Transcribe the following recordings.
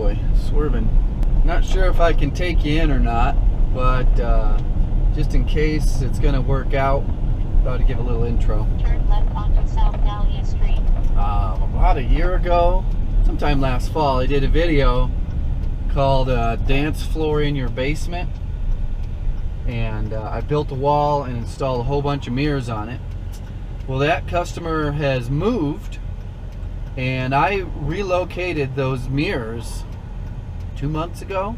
boy, swerving. Not sure if I can take you in or not, but just in case it's gonna work out, thought to give a little intro. Turn left onto South Dahlia Street. About a year ago, sometime last fall, I did a video called Dance Floor in Your Basement, and I built a wall and installed a whole bunch of mirrors on it. Well, that customer has moved, and I relocated those mirrors 2 months ago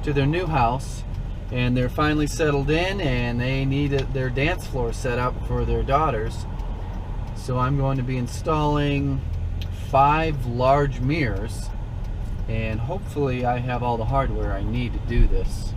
to their new house, and they're finally settled in, and they needed their dance floor set up for their daughters. So I'm going to be installing 5 large mirrors, and hopefully I have all the hardware I need to do this.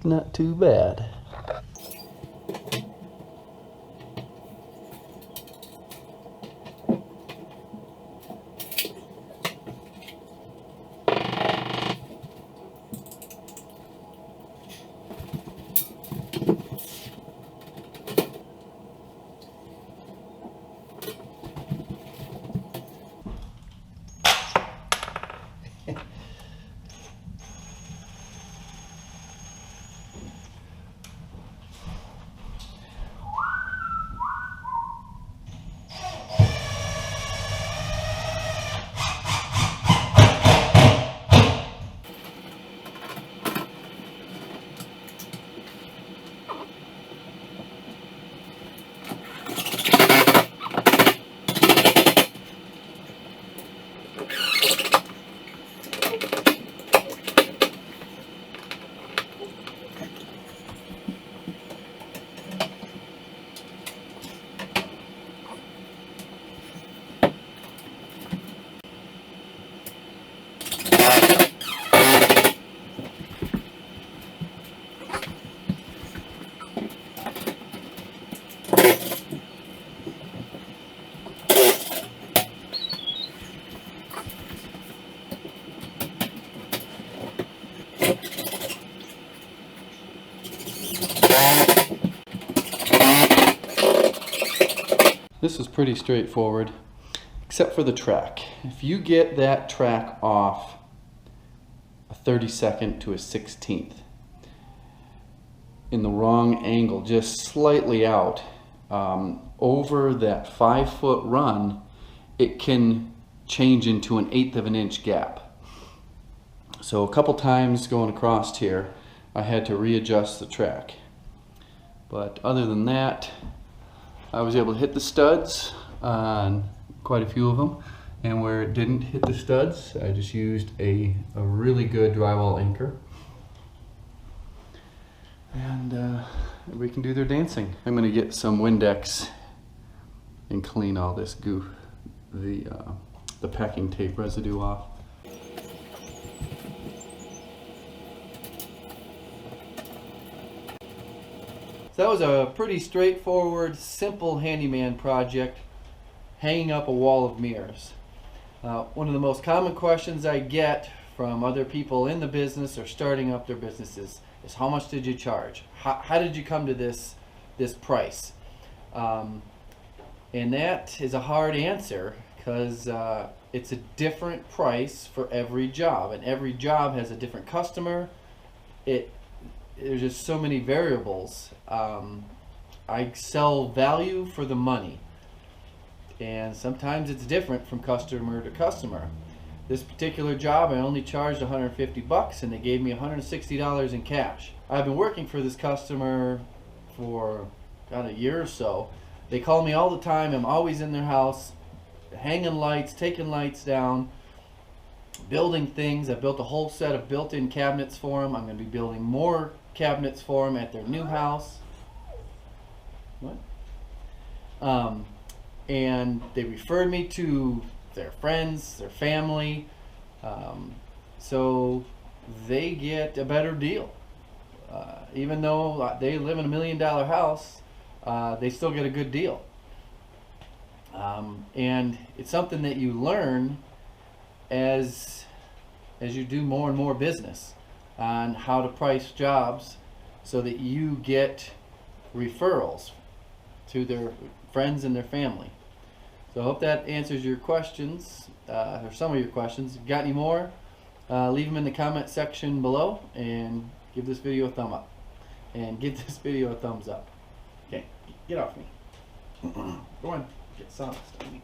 Not too bad. This is pretty straightforward, except for the track. If you get that track off a 32nd to a 16th in the wrong angle, just slightly out, over that 5-foot run, it can change into an 1/8 of an inch gap. So a couple times going across here, I had to readjust the track. But other than that, I was able to hit the studs on quite a few of them, and where it didn't hit the studs, I just used a really good drywall anchor. And we can do their dancing. I'm going to get some Windex and clean all this goo, the packing tape residue off. So that was a pretty straightforward, simple handyman project, hanging up a wall of mirrors. One of the most common questions I get from other people in the business or starting up their businesses is how much did you charge? How did you come to this price? And that is a hard answer because it's a different price for every job, and every job has a different customer. There's just so many variables. I sell value for the money, and sometimes it's different from customer to customer. This particular job, I only charged $150, and they gave me $160 in cash. I've been working for this customer for about a year or so. They call me all the time. I'm always in their house, hanging lights, taking lights down, building things. I built a whole set of built-in cabinets for them. I'm going to be building more cabinets for them at their new house. What? And they referred me to their friends, their family, so they get a better deal. Even though they live in $1 million house, they still get a good deal. And it's something that you learn as you do more and more business on how to price jobs so that you get referrals to their friends and their family. So I hope that answers your questions, or some of your questions. If you got any more, leave them in the comment section below, and give this video a thumb up. And give this video a thumbs up. Okay, get off me. Go on, get sauce on me.